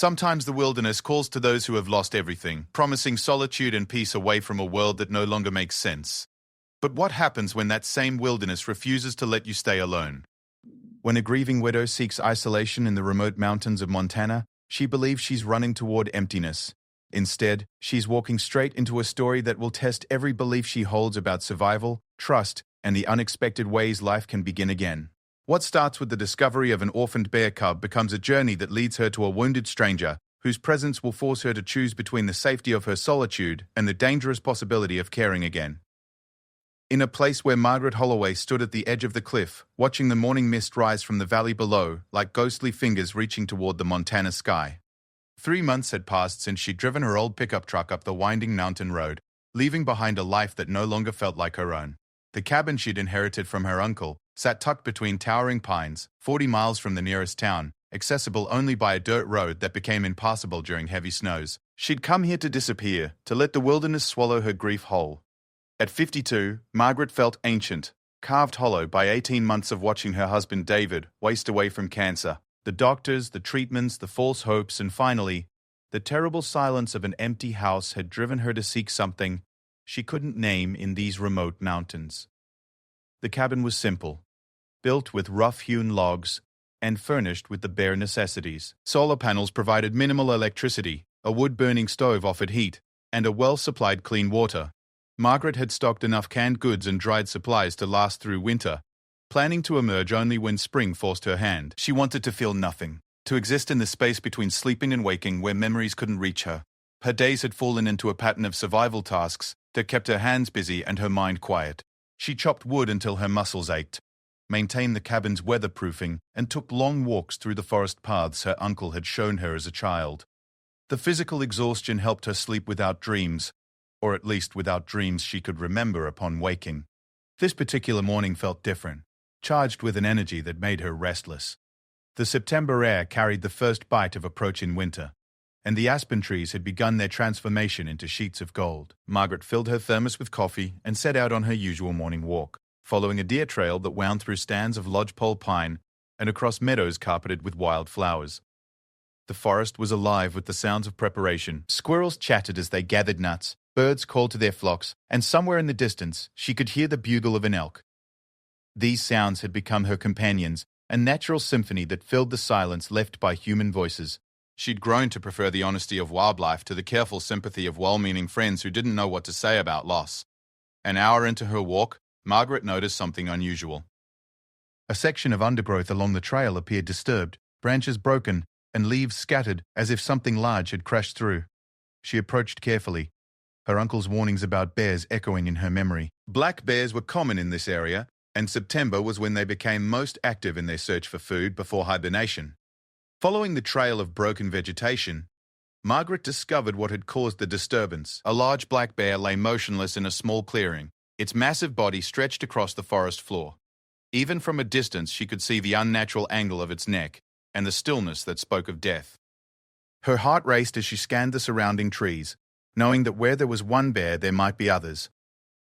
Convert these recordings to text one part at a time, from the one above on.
Sometimes the wilderness calls to those who have lost everything, promising solitude and peace away from a world that no longer makes sense. But what happens when that same wilderness refuses to let you stay alone? When a grieving widow seeks isolation in the remote mountains of Montana, she believes she's running toward emptiness. Instead, she's walking straight into a story that will test every belief she holds about survival, trust, and the unexpected ways life can begin again. What starts with the discovery of an orphaned bear cub becomes a journey that leads her to a wounded stranger, whose presence will force her to choose between the safety of her solitude and the dangerous possibility of caring again. In a place where Margaret Holloway stood at the edge of the cliff, watching the morning mist rise from the valley below, like ghostly fingers reaching toward the Montana sky. 3 months had passed since she'd driven her old pickup truck up the winding mountain road, leaving behind a life that no longer felt like her own. The cabin she'd inherited from her uncle sat tucked between towering pines, 40 miles from the nearest town, accessible only by a dirt road that became impassable during heavy snows. She'd come here to disappear, to let the wilderness swallow her grief whole. At 52, Margaret felt ancient, carved hollow by 18 months of watching her husband David waste away from cancer. The doctors, the treatments, the false hopes, and finally, the terrible silence of an empty house had driven her to seek something she couldn't name in these remote mountains. The cabin was simple, built with rough-hewn logs and furnished with the bare necessities. Solar panels provided minimal electricity, a wood-burning stove offered heat, and a well-supplied clean water. Margaret had stocked enough canned goods and dried supplies to last through winter, planning to emerge only when spring forced her hand. She wanted to feel nothing, to exist in the space between sleeping and waking where memories couldn't reach her. Her days had fallen into a pattern of survival tasks that kept her hands busy and her mind quiet. She chopped wood until her muscles ached, maintained the cabin's weatherproofing, and took long walks through the forest paths her uncle had shown her as a child. The physical exhaustion helped her sleep without dreams, or at least without dreams she could remember upon waking. This particular morning felt different, charged with an energy that made her restless. The September air carried the first bite of approaching winter, and the aspen trees had begun their transformation into sheets of gold. Margaret filled her thermos with coffee and set out on her usual morning walk, following a deer trail that wound through stands of lodgepole pine and across meadows carpeted with wild flowers. The forest was alive with the sounds of preparation. Squirrels chattered as they gathered nuts, birds called to their flocks, and somewhere in the distance she could hear the bugle of an elk. These sounds had become her companions, a natural symphony that filled the silence left by human voices. She'd grown to prefer the honesty of wildlife to the careful sympathy of well-meaning friends who didn't know what to say about loss. An hour into her walk, Margaret noticed something unusual. A section of undergrowth along the trail appeared disturbed, branches broken, and leaves scattered as if something large had crashed through. She approached carefully, her uncle's warnings about bears echoing in her memory. Black bears were common in this area, and September was when they became most active in their search for food before hibernation. Following the trail of broken vegetation, Margaret discovered what had caused the disturbance. A large black bear lay motionless in a small clearing, its massive body stretched across the forest floor. Even from a distance she could see the unnatural angle of its neck and the stillness that spoke of death. Her heart raced as she scanned the surrounding trees, knowing that where there was one bear there might be others.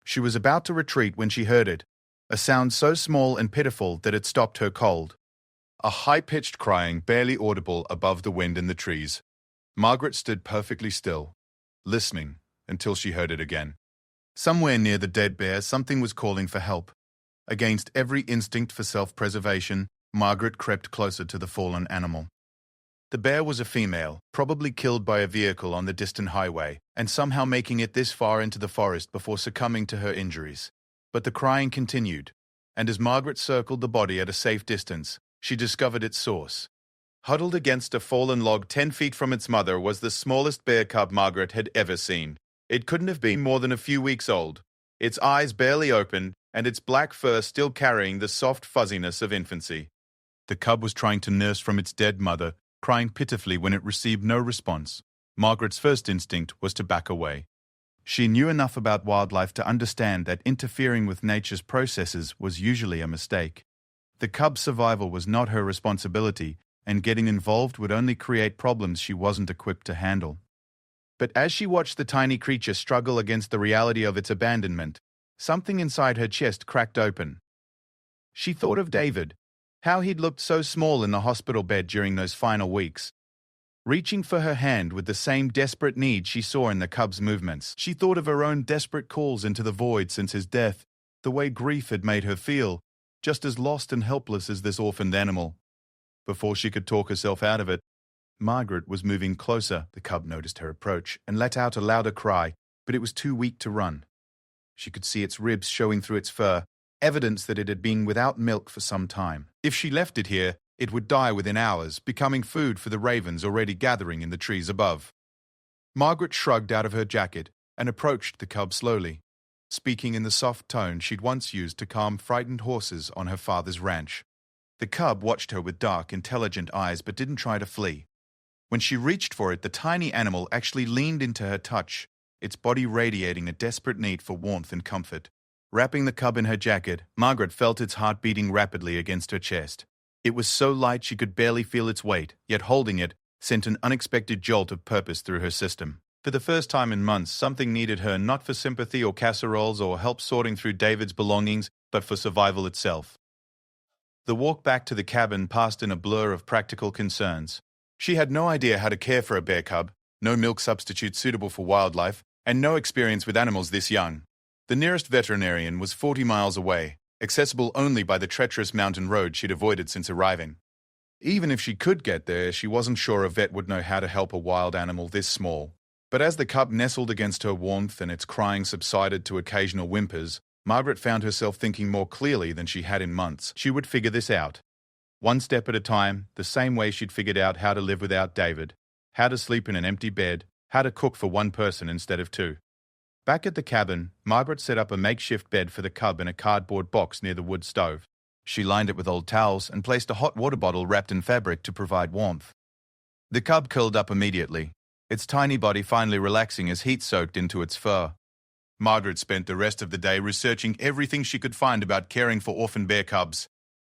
She was about to retreat when she heard it, a sound so small and pitiful that it stopped her cold. A high-pitched crying barely audible above the wind in the trees. Margaret stood perfectly still, listening, until she heard it again. Somewhere near the dead bear, something was calling for help. Against every instinct for self-preservation, Margaret crept closer to the fallen animal. The bear was a female, probably killed by a vehicle on the distant highway, and somehow making it this far into the forest before succumbing to her injuries. But the crying continued, and as Margaret circled the body at a safe distance, she discovered its source. Huddled against a fallen log 10 feet from its mother was the smallest bear cub Margaret had ever seen. It couldn't have been more than a few weeks old, its eyes barely open, and its black fur still carrying the soft fuzziness of infancy. The cub was trying to nurse from its dead mother, crying pitifully when it received no response. Margaret's first instinct was to back away. She knew enough about wildlife to understand that interfering with nature's processes was usually a mistake. The cub's survival was not her responsibility, and getting involved would only create problems she wasn't equipped to handle. But as she watched the tiny creature struggle against the reality of its abandonment, something inside her chest cracked open. She thought of David, how he'd looked so small in the hospital bed during those final weeks. reaching for her hand with the same desperate need she saw in the cub's movements. She thought of her own desperate calls into the void since his death, the way grief had made her feel, just as lost and helpless as this orphaned animal. Before she could talk herself out of it, Margaret was moving closer. The cub noticed her approach and let out a louder cry, but it was too weak to run. She could see its ribs showing through its fur, evidence that it had been without milk for some time. If she left it here, it would die within hours, becoming food for the ravens already gathering in the trees above. Margaret shrugged out of her jacket and approached the cub slowly, speaking in the soft tone she'd once used to calm frightened horses on her father's ranch. The cub watched her with dark, intelligent eyes but didn't try to flee. When she reached for it, the tiny animal actually leaned into her touch, its body radiating a desperate need for warmth and comfort. Wrapping the cub in her jacket, Margaret felt its heart beating rapidly against her chest. It was so light she could barely feel its weight, yet holding it sent an unexpected jolt of purpose through her system. For the first time in months, something needed her not for sympathy or casseroles or help sorting through David's belongings, but for survival itself. The walk back to the cabin passed in a blur of practical concerns. She had no idea how to care for a bear cub, no milk substitute suitable for wildlife, and no experience with animals this young. The nearest veterinarian was 40 miles away, accessible only by the treacherous mountain road she'd avoided since arriving. Even if she could get there, she wasn't sure a vet would know how to help a wild animal this small. But as the cub nestled against her warmth and its crying subsided to occasional whimpers, Margaret found herself thinking more clearly than she had in months. She would figure this out. One step at a time, the same way she'd figured out how to live without David, how to sleep in an empty bed, how to cook for one person instead of two. Back at the cabin, Margaret set up a makeshift bed for the cub in a cardboard box near the wood stove. She lined it with old towels and placed a hot water bottle wrapped in fabric to provide warmth. The cub curled up immediately, its tiny body finally relaxing as heat soaked into its fur. Margaret spent the rest of the day researching everything she could find about caring for orphan bear cubs.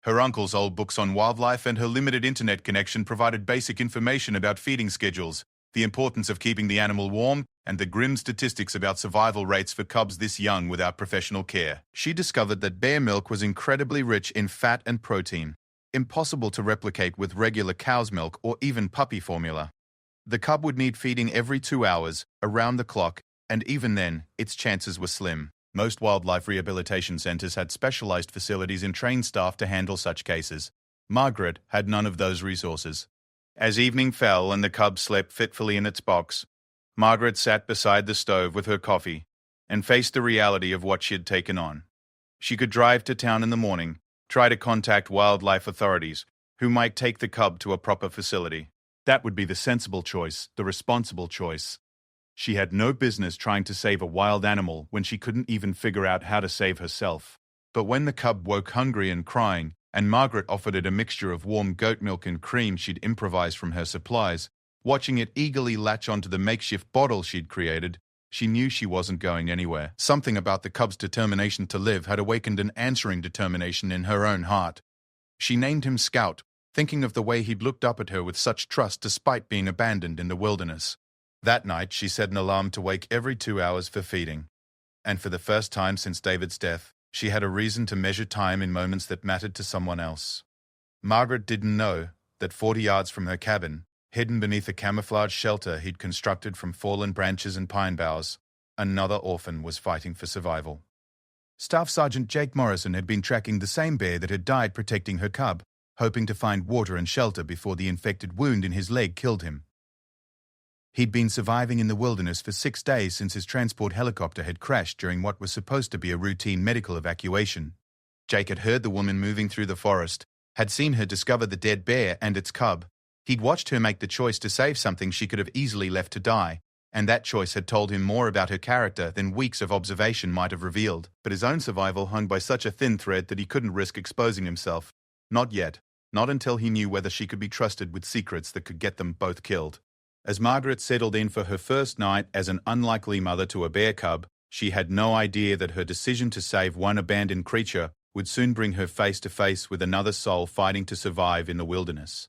Her uncle's old books on wildlife and her limited internet connection provided basic information about feeding schedules, the importance of keeping the animal warm, and the grim statistics about survival rates for cubs this young without professional care. She discovered that bear milk was incredibly rich in fat and protein, impossible to replicate with regular cow's milk or even puppy formula. The cub would need feeding every 2 hours, around the clock, and even then, its chances were slim. Most wildlife rehabilitation centers had specialized facilities and trained staff to handle such cases. Margaret had none of those resources. As evening fell and the cub slept fitfully in its box, Margaret sat beside the stove with her coffee and faced the reality of what she had taken on. She could drive to town in the morning, try to contact wildlife authorities, who might take the cub to a proper facility. That would be the sensible choice, the responsible choice. She had no business trying to save a wild animal when she couldn't even figure out how to save herself. But when the cub woke hungry and crying, and Margaret offered it a mixture of warm goat milk and cream she'd improvised from her supplies, watching it eagerly latch onto the makeshift bottle she'd created, she knew she wasn't going anywhere. Something about the cub's determination to live had awakened an answering determination in her own heart. She named him Scout, thinking of the way he'd looked up at her with such trust despite being abandoned in the wilderness. That night, she set an alarm to wake every 2 hours for feeding. And for the first time since David's death, she had a reason to measure time in moments that mattered to someone else. Margaret didn't know that 40 yards from her cabin, hidden beneath a camouflage shelter he'd constructed from fallen branches and pine boughs, another orphan was fighting for survival. Staff Sergeant Jake Morrison had been tracking the same bear that had died protecting her cub, hoping to find water and shelter before the infected wound in his leg killed him. He'd been surviving in the wilderness for 6 days since his transport helicopter had crashed during what was supposed to be a routine medical evacuation. Jake had heard the woman moving through the forest, had seen her discover the dead bear and its cub. He'd watched her make the choice to save something she could have easily left to die, and that choice had told him more about her character than weeks of observation might have revealed. But his own survival hung by such a thin thread that he couldn't risk exposing himself. Not yet. Not until he knew whether she could be trusted with secrets that could get them both killed. As Margaret settled in for her first night as an unlikely mother to a bear cub, she had no idea that her decision to save one abandoned creature would soon bring her face to face with another soul fighting to survive in the wilderness.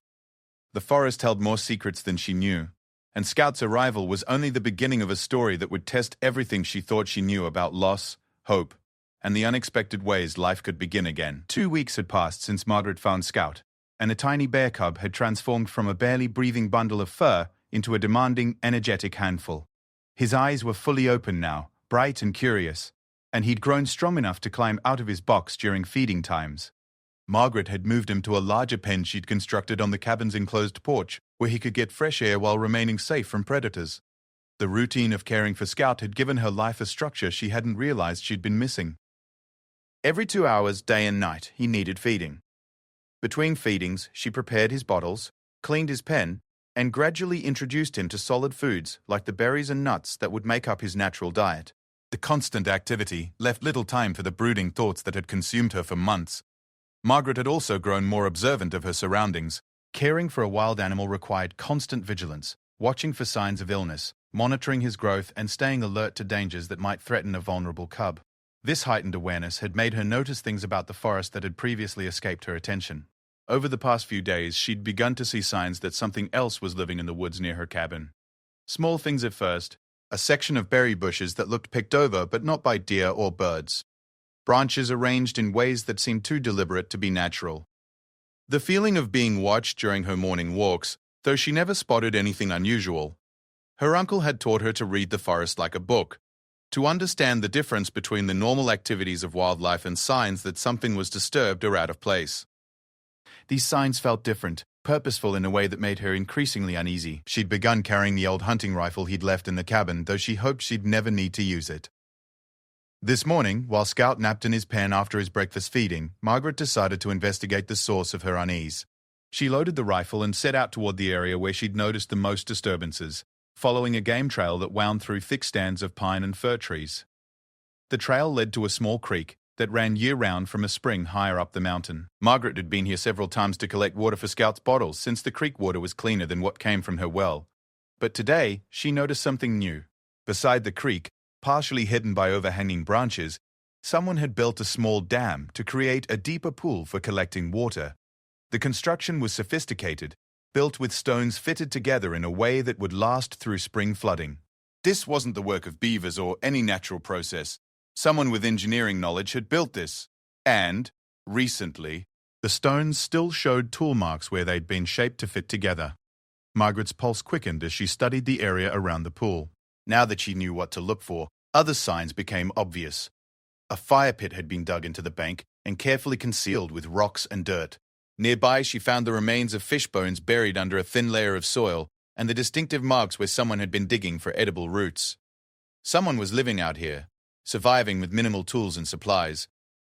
The forest held more secrets than she knew, and Scout's arrival was only the beginning of a story that would test everything she thought she knew about loss, hope, and the unexpected ways life could begin again. 2 weeks had passed since Margaret found Scout. and a tiny bear cub had transformed from a barely breathing bundle of fur into a demanding, energetic handful. His eyes were fully open now, bright and curious, and he'd grown strong enough to climb out of his box during feeding times. Margaret had moved him to a larger pen she'd constructed on the cabin's enclosed porch, where he could get fresh air while remaining safe from predators. The routine of caring for Scout had given her life a structure she hadn't realized she'd been missing. Every 2 hours, day and night, he needed feeding. Between feedings, she prepared his bottles, cleaned his pen, and gradually introduced him to solid foods like the berries and nuts that would make up his natural diet. The constant activity left little time for the brooding thoughts that had consumed her for months. Margaret had also grown more observant of her surroundings. Caring for a wild animal required constant vigilance, watching for signs of illness, monitoring his growth, and staying alert to dangers that might threaten a vulnerable cub. This heightened awareness had made her notice things about the forest that had previously escaped her attention. Over the past few days, she'd begun to see signs that something else was living in the woods near her cabin. Small things at first, a section of berry bushes that looked picked over but not by deer or birds. Branches arranged in ways that seemed too deliberate to be natural. The feeling of being watched during her morning walks, though she never spotted anything unusual. Her uncle had taught her to read the forest like a book, to understand the difference between the normal activities of wildlife and signs that something was disturbed or out of place. These signs felt different, purposeful in a way that made her increasingly uneasy. She'd begun carrying the old hunting rifle he'd left in the cabin, though she hoped she'd never need to use it. This morning, while Scout napped in his pen after his breakfast feeding, Margaret decided to investigate the source of her unease. She loaded the rifle and set out toward the area where she'd noticed the most disturbances, following a game trail that wound through thick stands of pine and fir trees. The trail led to a small creek that ran year-round from a spring higher up the mountain. Margaret had been here several times to collect water for Scout's bottles, since the creek water was cleaner than what came from her well. But today, she noticed something new. Beside the creek, partially hidden by overhanging branches, someone had built a small dam to create a deeper pool for collecting water. The construction was sophisticated, built with stones fitted together in a way that would last through spring flooding. This wasn't the work of beavers or any natural process. Someone with engineering knowledge had built this. And, recently, the stones still showed tool marks where they'd been shaped to fit together. Margaret's pulse quickened as she studied the area around the pool. Now that she knew what to look for, other signs became obvious. A fire pit had been dug into the bank and carefully concealed with rocks and dirt. Nearby, she found the remains of fish bones buried under a thin layer of soil and the distinctive marks where someone had been digging for edible roots. Someone was living out here, surviving with minimal tools and supplies,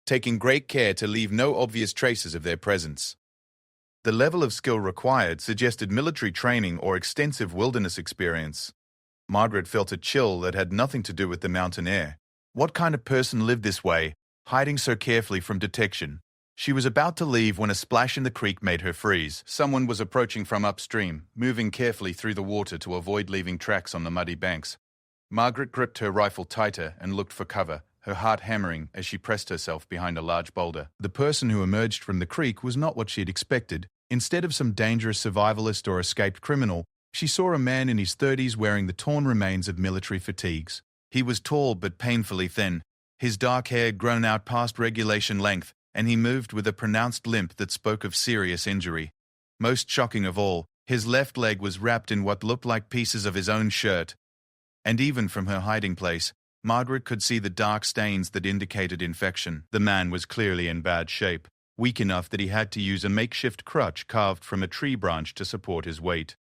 taking great care to leave no obvious traces of their presence. The level of skill required suggested military training or extensive wilderness experience. Margaret felt a chill that had nothing to do with the mountain air. What kind of person lived this way, hiding so carefully from detection? She was about to leave when a splash in the creek made her freeze. Someone was approaching from upstream, moving carefully through the water to avoid leaving tracks on the muddy banks. Margaret gripped her rifle tighter and looked for cover, her heart hammering as she pressed herself behind a large boulder. The person who emerged from the creek was not what she had expected. Instead of some dangerous survivalist or escaped criminal, she saw a man in his 30s wearing the torn remains of military fatigues. He was tall but painfully thin, his dark hair grown out past regulation length, and he moved with a pronounced limp that spoke of serious injury. Most shocking of all, his left leg was wrapped in what looked like pieces of his own shirt. And even from her hiding place, Margaret could see the dark stains that indicated infection. The man was clearly in bad shape, weak enough that he had to use a makeshift crutch carved from a tree branch to support his weight.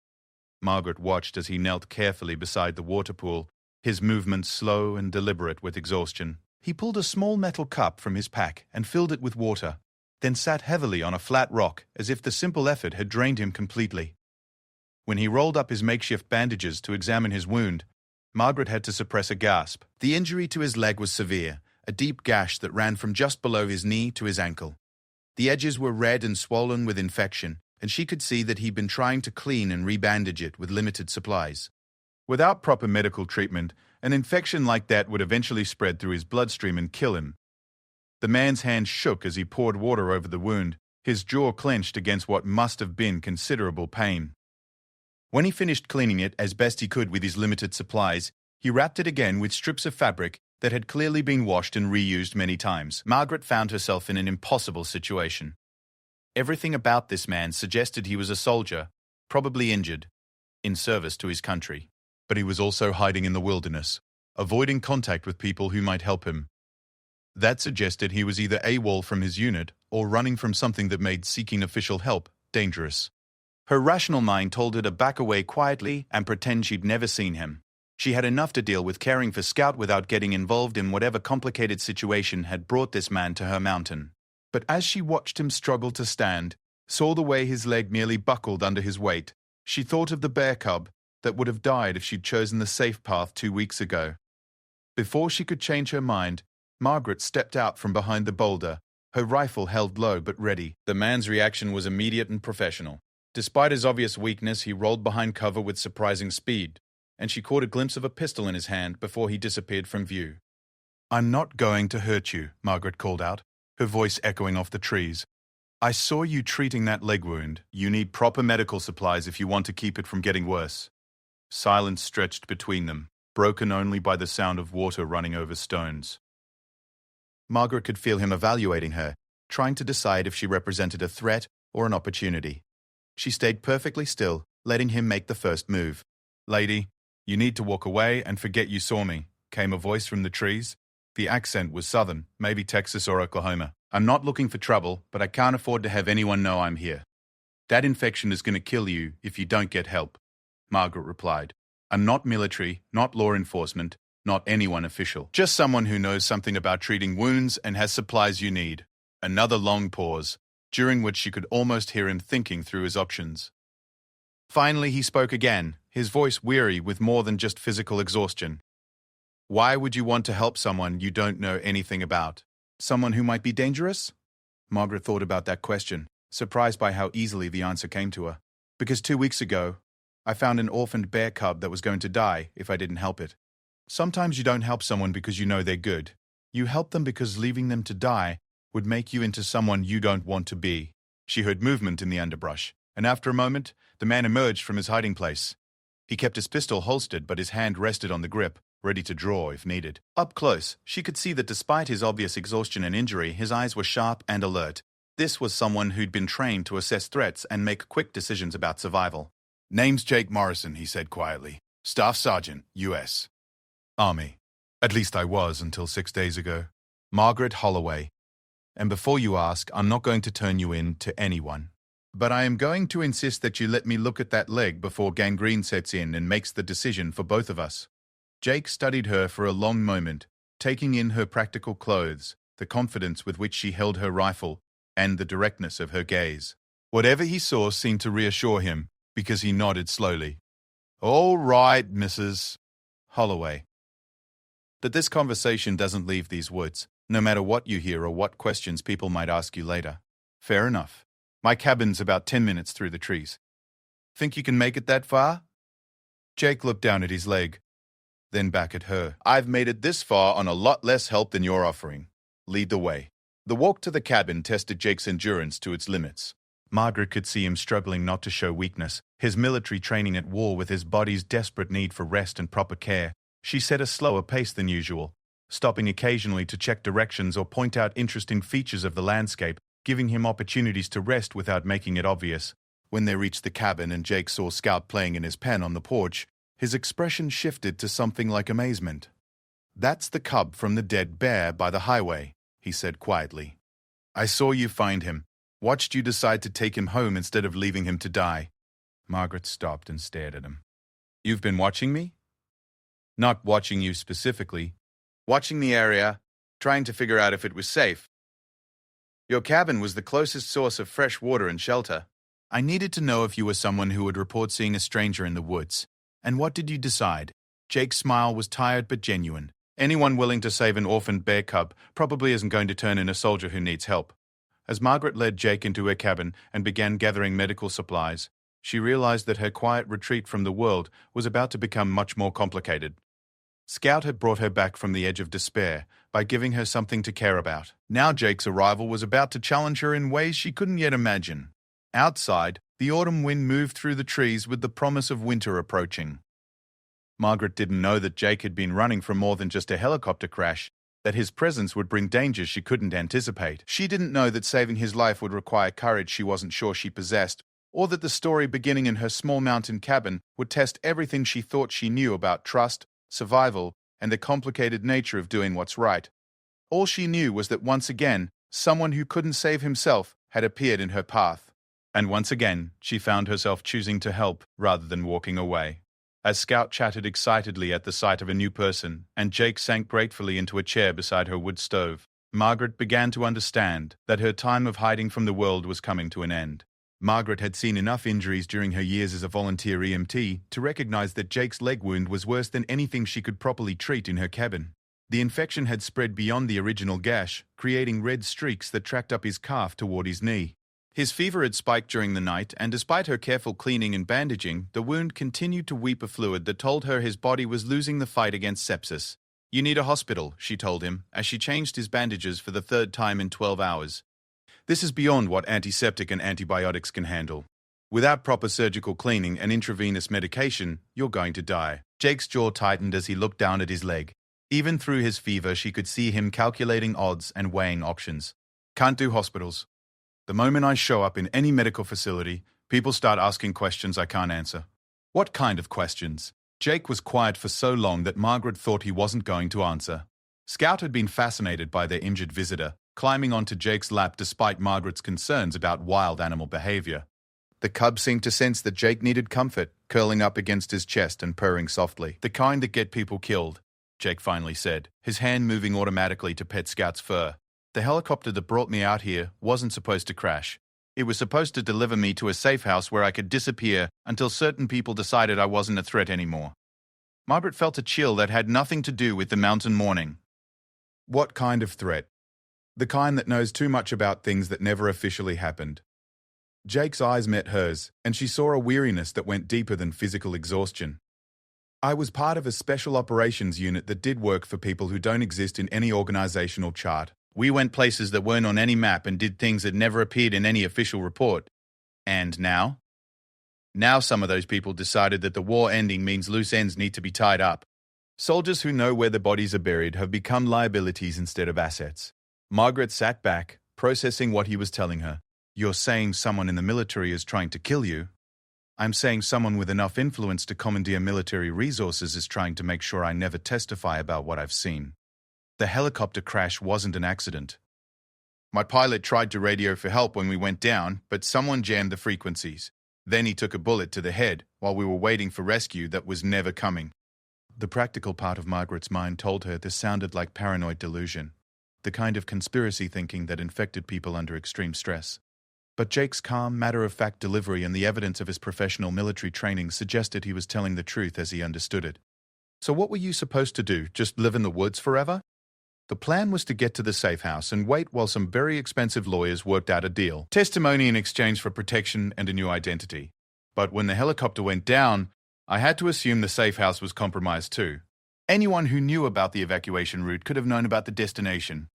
Margaret watched as he knelt carefully beside the water pool, his movements slow and deliberate with exhaustion. He pulled a small metal cup from his pack and filled it with water, then sat heavily on a flat rock as if the simple effort had drained him completely. When he rolled up his makeshift bandages to examine his wound, Margaret had to suppress a gasp. The injury to his leg was severe, a deep gash that ran from just below his knee to his ankle. The edges were red and swollen with infection, and she could see that he'd been trying to clean and rebandage it with limited supplies. Without proper medical treatment, an infection like that would eventually spread through his bloodstream and kill him. The man's hand shook as he poured water over the wound, his jaw clenched against what must have been considerable pain. When he finished cleaning it as best he could with his limited supplies, he wrapped it again with strips of fabric that had clearly been washed and reused many times. Margaret found herself in an impossible situation. Everything about this man suggested he was a soldier, probably injured, in service to his country. But he was also hiding in the wilderness, avoiding contact with people who might help him. That suggested he was either AWOL from his unit or running from something that made seeking official help dangerous. Her rational mind told her to back away quietly and pretend she'd never seen him. She had enough to deal with caring for Scout without getting involved in whatever complicated situation had brought this man to her mountain. But as she watched him struggle to stand, saw the way his leg nearly buckled under his weight, she thought of the bear cub that would have died if she'd chosen the safe path 2 weeks ago. Before she could change her mind, Margaret stepped out from behind the boulder, her rifle held low but ready. The man's reaction was immediate and professional. Despite his obvious weakness, he rolled behind cover with surprising speed, and she caught a glimpse of a pistol in his hand before he disappeared from view. "I'm not going to hurt you," Margaret called out, her voice echoing off the trees. "I saw you treating that leg wound. You need proper medical supplies if you want to keep it from getting worse." Silence stretched between them, broken only by the sound of water running over stones. Margaret could feel him evaluating her, trying to decide if she represented a threat or an opportunity. She stayed perfectly still, letting him make the first move. "Lady, you need to walk away and forget you saw me," came a voice from the trees. The accent was southern, maybe Texas or Oklahoma. "I'm not looking for trouble, but I can't afford to have anyone know I'm here. That infection is going to kill you if you don't get help," Margaret replied. "I'm not military, not law enforcement, not anyone official. Just someone who knows something about treating wounds and has supplies you need." Another long pause, during which she could almost hear him thinking through his options. Finally, he spoke again, his voice weary with more than just physical exhaustion. "Why would you want to help someone you don't know anything about? Someone who might be dangerous?" Margaret thought about that question, surprised by how easily the answer came to her. "Because 2 weeks ago, I found an orphaned bear cub that was going to die if I didn't help it." Sometimes you don't help someone because you know they're good. You help them because leaving them to die would make you into someone you don't want to be. She heard movement in the underbrush, and after a moment, the man emerged from his hiding place. He kept his pistol holstered, but his hand rested on the grip, ready to draw if needed. Up close, she could see that despite his obvious exhaustion and injury, his eyes were sharp and alert. This was someone who'd been trained to assess threats and make quick decisions about survival. "Name's Jake Morrison," he said quietly. "Staff Sergeant, U.S. Army. At least I was until 6 days ago. Margaret Holloway. And before you ask, I'm not going to turn you in to anyone. But I am going to insist that you let me look at that leg before gangrene sets in and makes the decision for both of us." Jake studied her for a long moment, taking in her practical clothes, the confidence with which she held her rifle, and the directness of her gaze. Whatever he saw seemed to reassure him, because he nodded slowly. "All right, Mrs. Holloway." That this conversation doesn't leave these woods, no matter what you hear or what questions people might ask you later. Fair enough. My cabin's about 10 minutes through the trees. Think you can make it that far? Jake looked down at his leg, then back at her. "I've made it this far on a lot less help than you're offering. Lead the way." The walk to the cabin tested Jake's endurance to its limits. Margaret could see him struggling not to show weakness, his military training at war with his body's desperate need for rest and proper care. She set a slower pace than usual, stopping occasionally to check directions or point out interesting features of the landscape, giving him opportunities to rest without making it obvious. When they reached the cabin and Jake saw Scout playing in his pen on the porch, his expression shifted to something like amazement. "That's the cub from the dead bear by the highway," he said quietly. "I saw you find him, watched you decide to take him home instead of leaving him to die." Margaret stopped and stared at him. "You've been watching me?" "Not watching you specifically. Watching the area, trying to figure out if it was safe. Your cabin was the closest source of fresh water and shelter. I needed to know if you were someone who would report seeing a stranger in the woods. And what did you decide?" Jake's smile was tired but genuine. Anyone willing to save an orphaned bear cub probably isn't going to turn in a soldier who needs help. As Margaret led Jake into her cabin and began gathering medical supplies, she realized that her quiet retreat from the world was about to become much more complicated. Scout had brought her back from the edge of despair by giving her something to care about. Now Jake's arrival was about to challenge her in ways she couldn't yet imagine. Outside, the autumn wind moved through the trees with the promise of winter approaching. Margaret didn't know that Jake had been running from more than just a helicopter crash. that his presence would bring dangers she couldn't anticipate. She didn't know that saving his life would require courage she wasn't sure she possessed, or that the story beginning in her small mountain cabin would test everything she thought she knew about trust, survival, and the complicated nature of doing what's right. All she knew was that once again, someone who couldn't save himself had appeared in her path. And once again, she found herself choosing to help rather than walking away. As Scout chatted excitedly at the sight of a new person, and Jake sank gratefully into a chair beside her wood stove, Margaret began to understand that her time of hiding from the world was coming to an end. Margaret had seen enough injuries during her years as a volunteer EMT to recognize that Jake's leg wound was worse than anything she could properly treat in her cabin. The infection had spread beyond the original gash, creating red streaks that tracked up his calf toward his knee. His fever had spiked during the night, and despite her careful cleaning and bandaging, the wound continued to weep a fluid that told her his body was losing the fight against sepsis. "You need a hospital," she told him, as she changed his bandages for the third time in 12 hours. "This is beyond what antiseptic and antibiotics can handle. Without proper surgical cleaning and intravenous medication, you're going to die." Jake's jaw tightened as he looked down at his leg. Even through his fever, she could see him calculating odds and weighing options. "Can't do hospitals. The moment I show up in any medical facility, people start asking questions I can't answer." "What kind of questions?" Jake was quiet for so long that Margaret thought he wasn't going to answer. Scout had been fascinated by their injured visitor, climbing onto Jake's lap despite Margaret's concerns about wild animal behavior. The cub seemed to sense that Jake needed comfort, curling up against his chest and purring softly. "The kind that get people killed," Jake finally said, his hand moving automatically to pet Scout's fur. "The helicopter that brought me out here wasn't supposed to crash. It was supposed to deliver me to a safe house where I could disappear until certain people decided I wasn't a threat anymore." Margaret felt a chill that had nothing to do with the mountain morning. "What kind of threat?" "The kind that knows too much about things that never officially happened." Jake's eyes met hers, and she saw a weariness that went deeper than physical exhaustion. "I was part of a special operations unit that did work for people who don't exist in any organizational chart. We went places that weren't on any map and did things that never appeared in any official report. And now? Now some of those people decided that the war ending means loose ends need to be tied up. Soldiers who know where the bodies are buried have become liabilities instead of assets." Margaret sat back, processing what he was telling her. "You're saying someone in the military is trying to kill you?" "I'm saying someone with enough influence to commandeer military resources is trying to make sure I never testify about what I've seen. The helicopter crash wasn't an accident. My pilot tried to radio for help when we went down, but someone jammed the frequencies. Then he took a bullet to the head while we were waiting for rescue that was never coming." The practical part of Margaret's mind told her this sounded like paranoid delusion, the kind of conspiracy thinking that infected people under extreme stress. But Jake's calm, matter-of-fact delivery and the evidence of his professional military training suggested he was telling the truth as he understood it. "So what were you supposed to do, just live in the woods forever?" The plan was to get to the safe house and wait while some very expensive lawyers worked out a deal. Testimony in exchange for protection and a new identity. But when the helicopter went down, I had to assume the safe house was compromised too. Anyone who knew about the evacuation route could have known about the destination.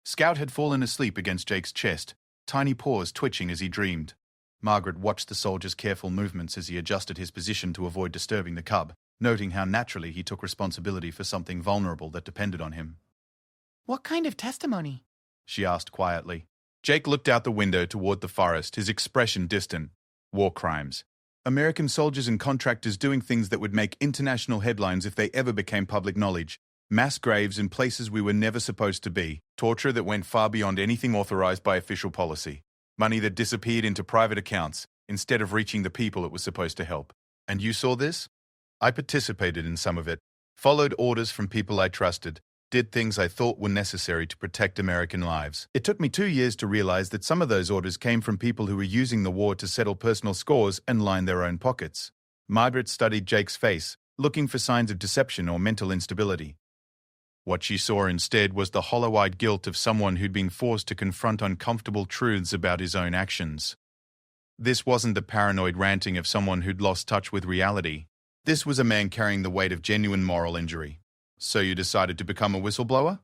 Scout had fallen asleep against Jake's chest, tiny paws twitching as he dreamed. Margaret watched the soldier's careful movements as he adjusted his position to avoid disturbing the cub, noting how naturally he took responsibility for something vulnerable that depended on him. "What kind of testimony?" she asked quietly. Jake looked out the window toward the forest, his expression distant. "War crimes. American soldiers and contractors doing things that would make international headlines if they ever became public knowledge. Mass graves in places we were never supposed to be. Torture that went far beyond anything authorized by official policy. Money that disappeared into private accounts instead of reaching the people it was supposed to help. And you saw this? I participated in some of it, followed orders from people I trusted, did things I thought were necessary to protect American lives. It took me 2 years to realize that some of those orders came from people who were using the war to settle personal scores and line their own pockets." Margaret studied Jake's face, looking for signs of deception or mental instability. What she saw instead was the hollow-eyed guilt of someone who'd been forced to confront uncomfortable truths about his own actions. This wasn't the paranoid ranting of someone who'd lost touch with reality. This was a man carrying the weight of genuine moral injury. "So you decided to become a whistleblower?"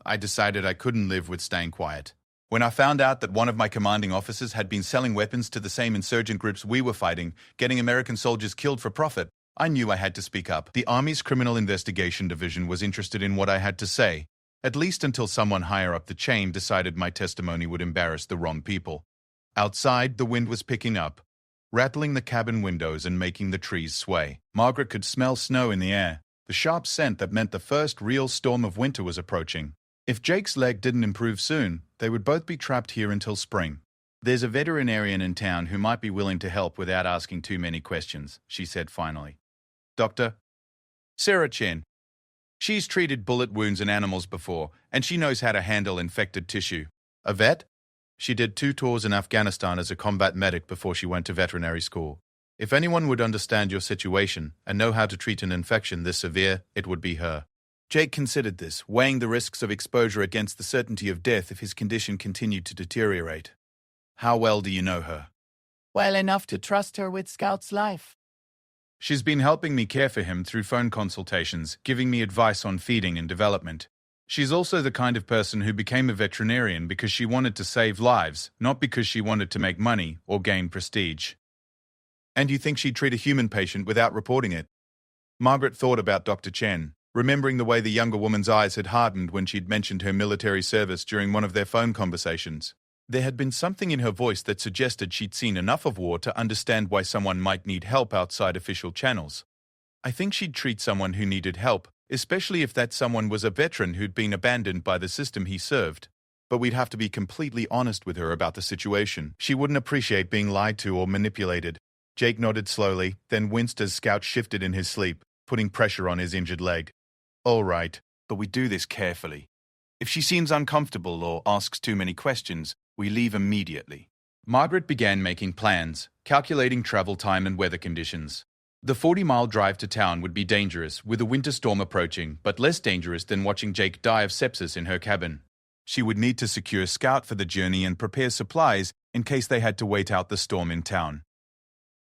"I decided I couldn't live with staying quiet. When I found out that one of my commanding officers had been selling weapons to the same insurgent groups we were fighting, getting American soldiers killed for profit, I knew I had to speak up. The Army's Criminal Investigation Division was interested in what I had to say, at least until someone higher up the chain decided my testimony would embarrass the wrong people. Outside, the wind was picking up, rattling the cabin windows and making the trees sway. Margaret could smell snow in the air, the sharp scent that meant the first real storm of winter was approaching. If Jake's leg didn't improve soon, they would both be trapped here until spring. "There's a veterinarian in town who might be willing to help without asking too many questions," she said finally. "Doctor Sarah Chen. She's treated bullet wounds in animals before, and she knows how to handle infected tissue." "A vet?" She did 2 tours in Afghanistan as a combat medic before she went to veterinary school. "If anyone would understand your situation and know how to treat an infection this severe, it would be her." Jake considered this, weighing the risks of exposure against the certainty of death if his condition continued to deteriorate. "How well do you know her?" Well enough to trust her with Scout's life. "She's been helping me care for him through phone consultations, giving me advice on feeding and development. She's also the kind of person who became a veterinarian because she wanted to save lives, not because she wanted to make money or gain prestige." "And you think she'd treat a human patient without reporting it?" Margaret thought about Dr. Chen, remembering the way the younger woman's eyes had hardened when she'd mentioned her military service during one of their phone conversations. There had been something in her voice that suggested she'd seen enough of war to understand why someone might need help outside official channels. "I think she'd treat someone who needed help, especially if that someone was a veteran who'd been abandoned by the system he served. But we'd have to be completely honest with her about the situation. She wouldn't appreciate being lied to or manipulated." Jake nodded slowly, then winced as Scout shifted in his sleep, putting pressure on his injured leg. "All right, but we do this carefully. If she seems uncomfortable or asks too many questions, we leave immediately." Margaret began making plans, calculating travel time and weather conditions. The 40-mile drive to town would be dangerous, with a winter storm approaching, but less dangerous than watching Jake die of sepsis in her cabin. She would need to secure Scout for the journey and prepare supplies in case they had to wait out the storm in town.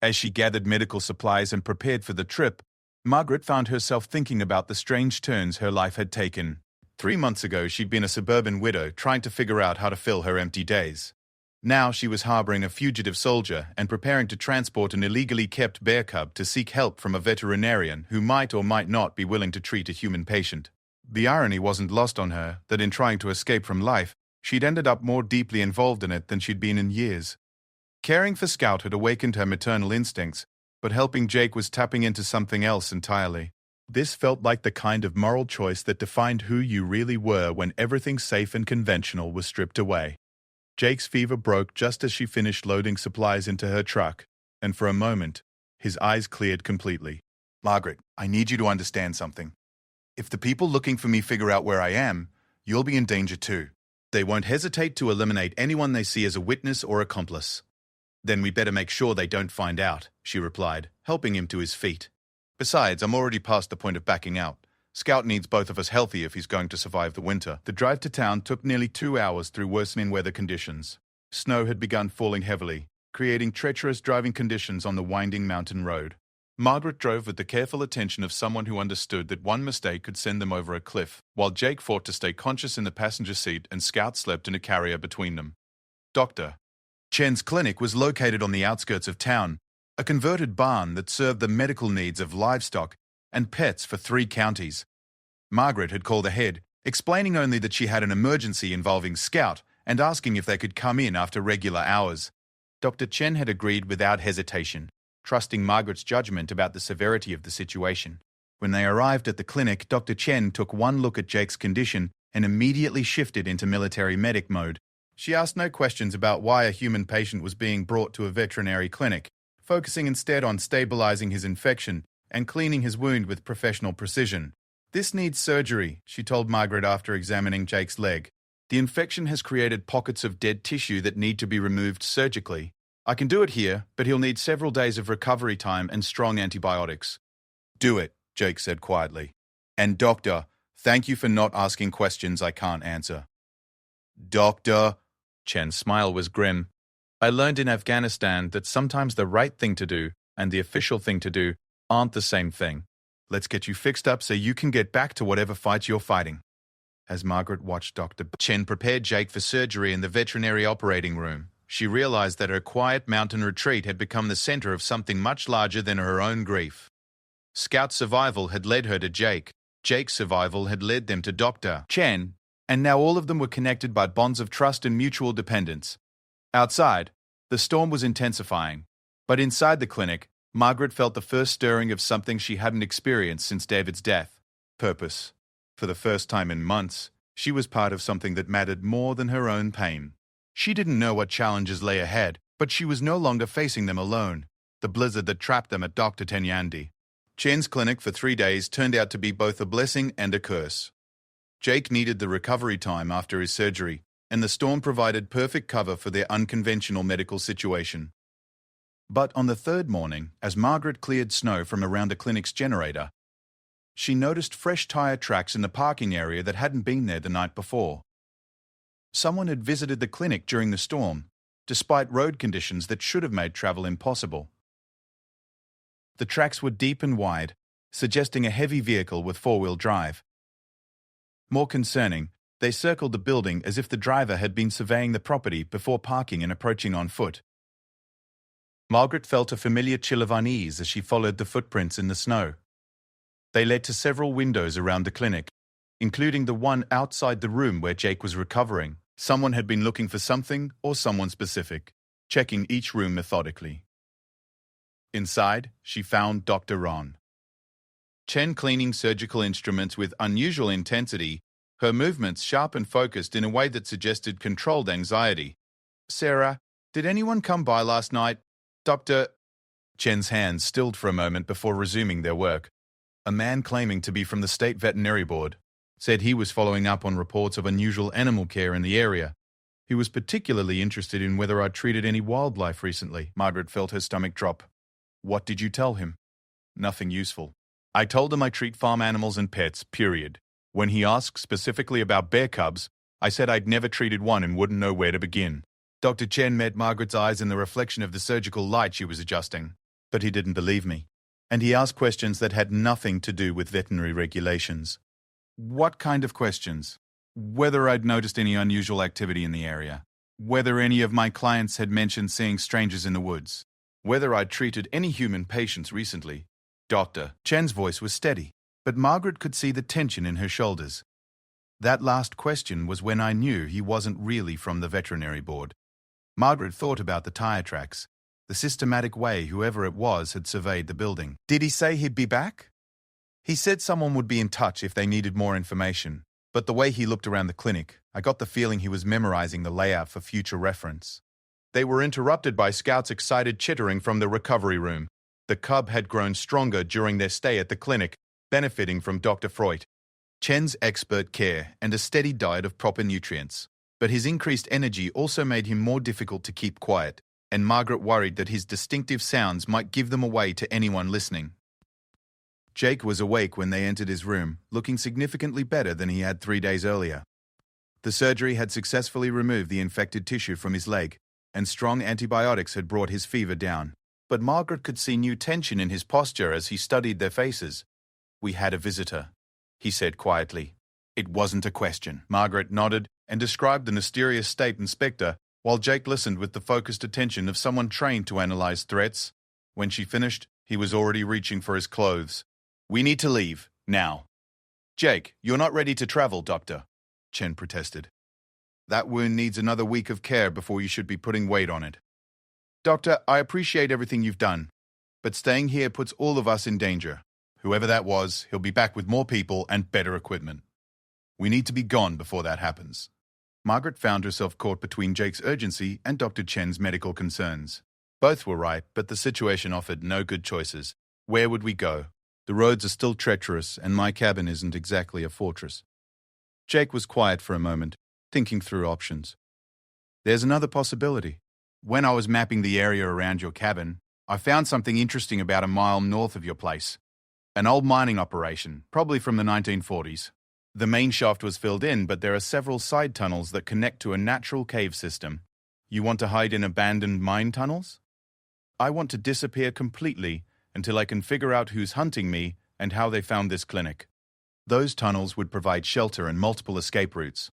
As she gathered medical supplies and prepared for the trip, Margaret found herself thinking about the strange turns her life had taken. 3 months ago, she'd been a suburban widow trying to figure out how to fill her empty days. Now she was harboring a fugitive soldier and preparing to transport an illegally kept bear cub to seek help from a veterinarian who might or might not be willing to treat a human patient. The irony wasn't lost on her that in trying to escape from life, she'd ended up more deeply involved in it than she'd been in years. Caring for Scout had awakened her maternal instincts, but helping Jake was tapping into something else entirely. This felt like the kind of moral choice that defined who you really were when everything safe and conventional was stripped away. Jake's fever broke just as she finished loading supplies into her truck, and for a moment, his eyes cleared completely. "Margaret, I need you to understand something. If the people looking for me figure out where I am, you'll be in danger too. They won't hesitate to eliminate anyone they see as a witness or accomplice." "Then we better make sure they don't find out," she replied, helping him to his feet. "Besides, I'm already past the point of backing out. Scout needs both of us healthy if he's going to survive the winter." The drive to town took nearly 2 hours through worsening weather conditions. Snow had begun falling heavily, creating treacherous driving conditions on the winding mountain road. Margaret drove with the careful attention of someone who understood that one mistake could send them over a cliff, while Jake fought to stay conscious in the passenger seat and Scout slept in a carrier between them. Dr. Chen's clinic was located on the outskirts of town, a converted barn that served the medical needs of livestock and pets for 3 counties. Margaret had called ahead, explaining only that she had an emergency involving Scout and asking if they could come in after regular hours. Dr. Chen had agreed without hesitation, trusting Margaret's judgment about the severity of the situation. When they arrived at the clinic, Dr. Chen took one look at Jake's condition and immediately shifted into military medic mode. She asked no questions about why a human patient was being brought to a veterinary clinic, focusing instead on stabilizing his infection and cleaning his wound with professional precision. "This needs surgery," she told Margaret after examining Jake's leg. "The infection has created pockets of dead tissue that need to be removed surgically. I can do it here, but he'll need several days of recovery time and strong antibiotics." "Do it," Jake said quietly. "And doctor, thank you for not asking questions I can't answer." "Doctor," Chen's smile was grim. "I learned in Afghanistan that sometimes the right thing to do and the official thing to do aren't the same thing. Let's get you fixed up so you can get back to whatever fight you're fighting." As Margaret watched Dr. Chen prepare Jake for surgery in the veterinary operating room, she realized that her quiet mountain retreat had become the center of something much larger than her own grief. Scout's survival had led her to Jake. Jake's survival had led them to Dr. Chen. and now all of them were connected by bonds of trust and mutual dependence. Outside, the storm was intensifying, but inside the clinic, Margaret felt the first stirring of something she hadn't experienced since David's death: purpose. For the first time in months, she was part of something that mattered more than her own pain. She didn't know what challenges lay ahead, but she was no longer facing them alone. The blizzard that trapped them at Dr. Tenyandi. Chen's clinic for 3 days turned out to be both a blessing and a curse. Jake needed the recovery time after his surgery, and the storm provided perfect cover for their unconventional medical situation. But on the third morning, as Margaret cleared snow from around the clinic's generator, she noticed fresh tire tracks in the parking area that hadn't been there the night before. Someone had visited the clinic during the storm, despite road conditions that should have made travel impossible. The tracks were deep and wide, suggesting a heavy vehicle with four-wheel drive. More concerning, they circled the building as if the driver had been surveying the property before parking and approaching on foot. Margaret felt a familiar chill of unease as she followed the footprints in the snow. They led to several windows around the clinic, including the one outside the room where Jake was recovering. Someone had been looking for something or someone specific, checking each room methodically. Inside, she found Dr. Ron. Chen cleaning surgical instruments with unusual intensity, her movements sharp and focused in a way that suggested controlled anxiety. "Sarah, did anyone come by last night? Dr." Chen's hands stilled for a moment before resuming their work. A man claiming to be from the State Veterinary Board said he was following up on reports of unusual animal care in the area. He was particularly interested in whether I'd treated any wildlife recently. Margaret felt her stomach drop. "What did you tell him?" "Nothing useful. I told him I treat farm animals and pets, period. When he asked specifically about bear cubs, I said I'd never treated one and wouldn't know where to begin." Dr. Chen met Margaret's eyes in the reflection of the surgical light she was adjusting. But he didn't believe me. And he asked questions that had nothing to do with veterinary regulations. "What kind of questions?" "Whether I'd noticed any unusual activity in the area. Whether any of my clients had mentioned seeing strangers in the woods. Whether I'd treated any human patients recently." Dr. Chen's voice was steady, but Margaret could see the tension in her shoulders. That last question was when I knew he wasn't really from the veterinary board. Margaret thought about the tire tracks, the systematic way whoever it was had surveyed the building. "Did he say he'd be back?" "He said someone would be in touch if they needed more information, but the way he looked around the clinic, I got the feeling he was memorizing the layout for future reference." They were interrupted by Scout's excited chittering from the recovery room. The cub had grown stronger during their stay at the clinic, benefiting from Dr. Freud, Chen's expert care, and a steady diet of proper nutrients. But his increased energy also made him more difficult to keep quiet, and Margaret worried that his distinctive sounds might give them away to anyone listening. Jake was awake when they entered his room, looking significantly better than he had 3 days earlier. The surgery had successfully removed the infected tissue from his leg, and strong antibiotics had brought his fever down. But Margaret could see new tension in his posture as he studied their faces. "We had a visitor," he said quietly. "It wasn't a question." Margaret nodded and described the mysterious state inspector, while Jake listened with the focused attention of someone trained to analyze threats. When she finished, he was already reaching for his clothes. "We need to leave, now." "Jake, you're not ready to travel, Doctor," Chen protested. "That wound needs another week of care before you should be putting weight on it." "Doctor, I appreciate everything you've done, but staying here puts all of us in danger. Whoever that was, he'll be back with more people and better equipment. We need to be gone before that happens." Margaret found herself caught between Jake's urgency and Dr. Chen's medical concerns. Both were right, but the situation offered no good choices. Where would we go? The roads are still treacherous, and my cabin isn't exactly a fortress. Jake was quiet for a moment, thinking through options. "There's another possibility. When I was mapping the area around your cabin, I found something interesting about a mile north of your place. An old mining operation, probably from the 1940s. The main shaft was filled in, but there are several side tunnels that connect to a natural cave system. You want to hide in abandoned mine tunnels? I want to disappear completely until I can figure out who's hunting me and how they found this clinic. Those tunnels would provide shelter and multiple escape routes.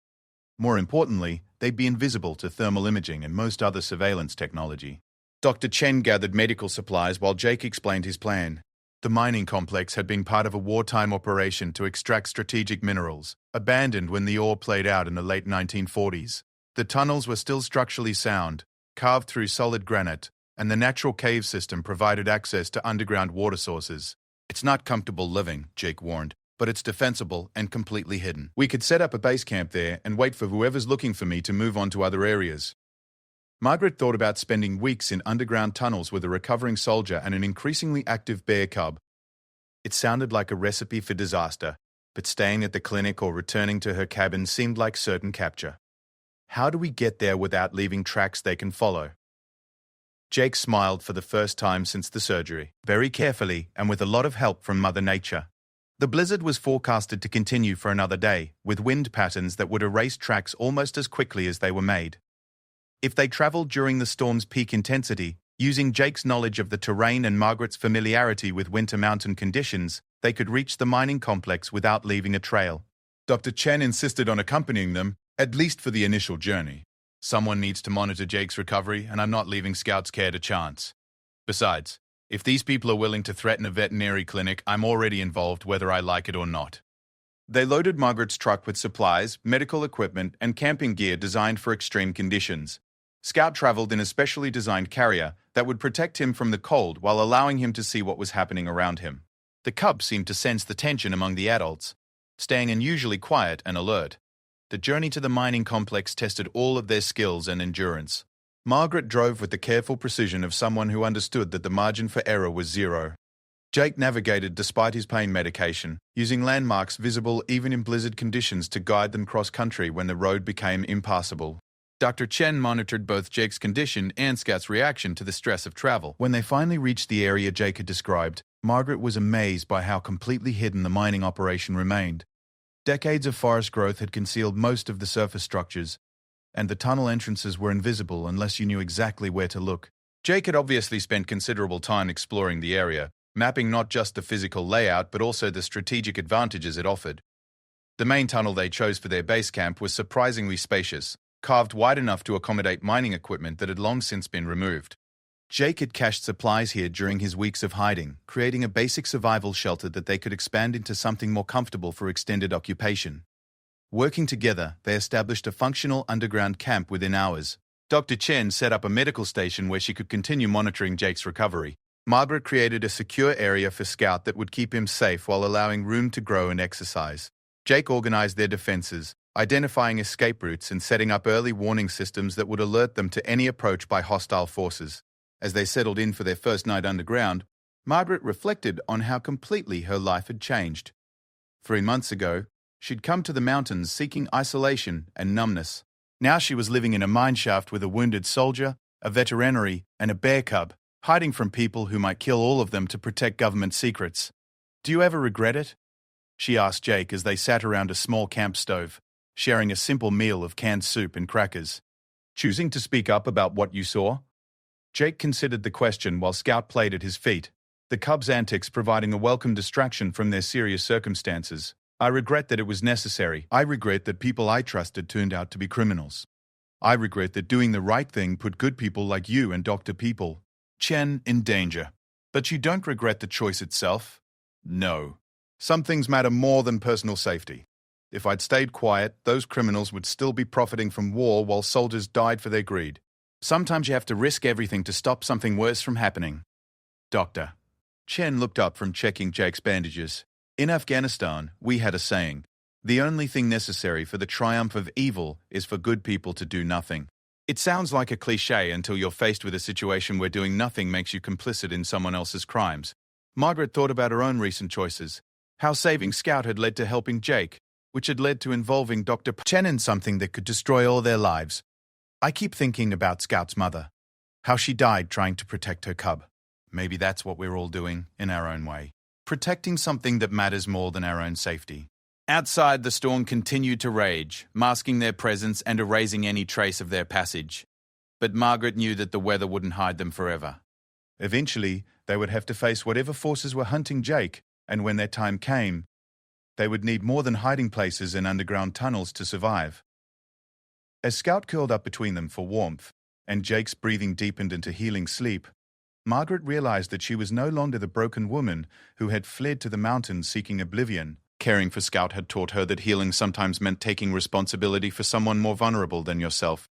More importantly, they'd be invisible to thermal imaging and most other surveillance technology." Dr. Chen gathered medical supplies while Jake explained his plan. The mining complex had been part of a wartime operation to extract strategic minerals, abandoned when the ore played out in the late 1940s. The tunnels were still structurally sound, carved through solid granite, and the natural cave system provided access to underground water sources. "It's not comfortable living," Jake warned, "but it's defensible and completely hidden. We could set up a base camp there and wait for whoever's looking for me to move on to other areas." Margaret thought about spending weeks in underground tunnels with a recovering soldier and an increasingly active bear cub. It sounded like a recipe for disaster, but staying at the clinic or returning to her cabin seemed like certain capture. How do we get there without leaving tracks they can follow? Jake smiled for the first time since the surgery, very carefully and with a lot of help from Mother Nature. The blizzard was forecasted to continue for another day, with wind patterns that would erase tracks almost as quickly as they were made. If they traveled during the storm's peak intensity, using Jake's knowledge of the terrain and Margaret's familiarity with winter mountain conditions, they could reach the mining complex without leaving a trail. Dr. Chen insisted on accompanying them, at least for the initial journey. "Someone needs to monitor Jake's recovery, and I'm not leaving Scout's care to chance. Besides, if these people are willing to threaten a veterinary clinic, I'm already involved whether I like it or not." They loaded Margaret's truck with supplies, medical equipment, and camping gear designed for extreme conditions. Scout traveled in a specially designed carrier that would protect him from the cold while allowing him to see what was happening around him. The cub seemed to sense the tension among the adults, staying unusually quiet and alert. The journey to the mining complex tested all of their skills and endurance. Margaret drove with the careful precision of someone who understood that the margin for error was zero. Jake navigated despite his pain medication, using landmarks visible even in blizzard conditions to guide them cross-country when the road became impassable. Dr. Chen monitored both Jake's condition and Scout's reaction to the stress of travel. When they finally reached the area Jake had described, Margaret was amazed by how completely hidden the mining operation remained. Decades of forest growth had concealed most of the surface structures, and the tunnel entrances were invisible unless you knew exactly where to look. Jake had obviously spent considerable time exploring the area, mapping not just the physical layout but also the strategic advantages it offered. The main tunnel they chose for their base camp was surprisingly spacious, carved wide enough to accommodate mining equipment that had long since been removed. Jake had cached supplies here during his weeks of hiding, creating a basic survival shelter that they could expand into something more comfortable for extended occupation. Working together, they established a functional underground camp within hours. Dr. Chen set up a medical station where she could continue monitoring Jake's recovery. Margaret created a secure area for Scout that would keep him safe while allowing room to grow and exercise. Jake organized their defenses, identifying escape routes and setting up early warning systems that would alert them to any approach by hostile forces. As they settled in for their first night underground, Margaret reflected on how completely her life had changed. 3 months ago, she'd come to the mountains seeking isolation and numbness. Now she was living in a mineshaft with a wounded soldier, a veterinary, and a bear cub, hiding from people who might kill all of them to protect government secrets. "Do you ever regret it?" she asked Jake as they sat around a small camp stove, sharing a simple meal of canned soup and crackers. "Choosing to speak up about what you saw?" Jake considered the question while Scout played at his feet, the cub's antics providing a welcome distraction from their serious circumstances. "I regret that it was necessary. I regret that people I trusted turned out to be criminals. I regret that doing the right thing put good people like you and Dr. Chen in danger. But you don't regret the choice itself?" "No. Some things matter more than personal safety. If I'd stayed quiet, those criminals would still be profiting from war while soldiers died for their greed. Sometimes you have to risk everything to stop something worse from happening." "Doctor." Chen looked up from checking Jake's bandages. "In Afghanistan, we had a saying, the only thing necessary for the triumph of evil is for good people to do nothing. It sounds like a cliché until you're faced with a situation where doing nothing makes you complicit in someone else's crimes." Margaret thought about her own recent choices, how saving Scout had led to helping Jake, which had led to involving Dr. Chen in something that could destroy all their lives. "I keep thinking about Scout's mother, how she died trying to protect her cub. Maybe that's what we're all doing, in our own way. Protecting something that matters more than our own safety." Outside, the storm continued to rage, masking their presence and erasing any trace of their passage. But Margaret knew that the weather wouldn't hide them forever. Eventually, they would have to face whatever forces were hunting Jake, and when their time came, they would need more than hiding places and underground tunnels to survive. As Scout curled up between them for warmth, and Jake's breathing deepened into healing sleep, Margaret realized that she was no longer the broken woman who had fled to the mountains seeking oblivion. Caring for Scout had taught her that healing sometimes meant taking responsibility for someone more vulnerable than yourself.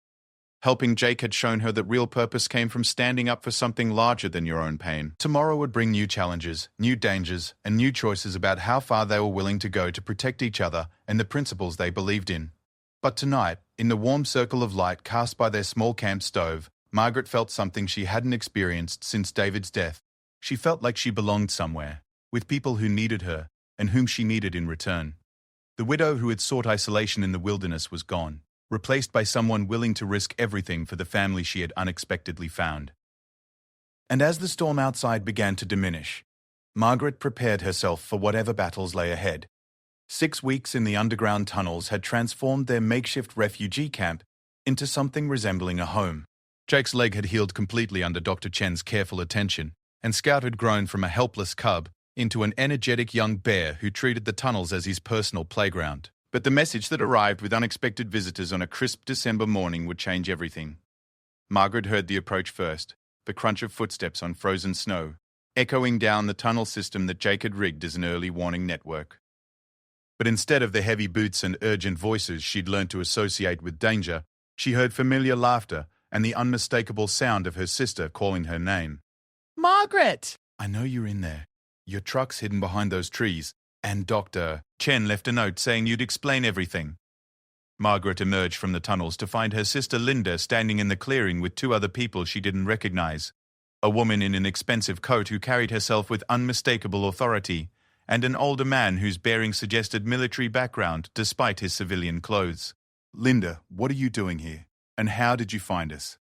Helping Jake had shown her that real purpose came from standing up for something larger than your own pain. Tomorrow would bring new challenges, new dangers, and new choices about how far they were willing to go to protect each other and the principles they believed in. But tonight, in the warm circle of light cast by their small camp stove, Margaret felt something she hadn't experienced since David's death. She felt like she belonged somewhere, with people who needed her and whom she needed in return. The widow who had sought isolation in the wilderness was gone, replaced by someone willing to risk everything for the family she had unexpectedly found. And as the storm outside began to diminish, Margaret prepared herself for whatever battles lay ahead. 6 weeks in the underground tunnels had transformed their makeshift refugee camp into something resembling a home. Jake's leg had healed completely under Dr. Chen's careful attention, and Scout had grown from a helpless cub into an energetic young bear who treated the tunnels as his personal playground. But the message that arrived with unexpected visitors on a crisp December morning would change everything. Margaret heard the approach first, the crunch of footsteps on frozen snow, echoing down the tunnel system that Jake had rigged as an early warning network. But instead of the heavy boots and urgent voices she'd learned to associate with danger, she heard familiar laughter and the unmistakable sound of her sister calling her name. Margaret! I know you're in there. Your truck's hidden behind those trees. And Dr. Chen left a note saying you'd explain everything. Margaret emerged from the tunnels to find her sister Linda standing in the clearing with 2 other people she didn't recognize. A woman in an expensive coat who carried herself with unmistakable authority, and an older man whose bearing suggested military background despite his civilian clothes. Linda, what are you doing here? And how did you find us?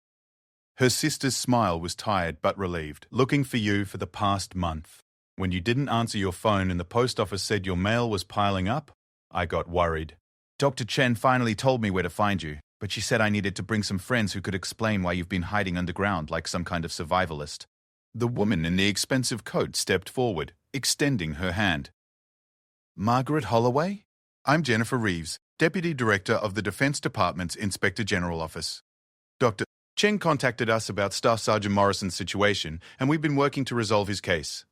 Her sister's smile was tired but relieved. Looking for you for the past month. When you didn't answer your phone and the post office said your mail was piling up, I got worried. Dr. Chen finally told me where to find you, but she said I needed to bring some friends who could explain why you've been hiding underground like some kind of survivalist. The woman in the expensive coat stepped forward, extending her hand. Margaret Holloway? I'm Jennifer Reeves, Deputy Director of the Defense Department's Inspector General Office. Dr. Chen contacted us about Staff Sergeant Morrison's situation, and we've been working to resolve his case.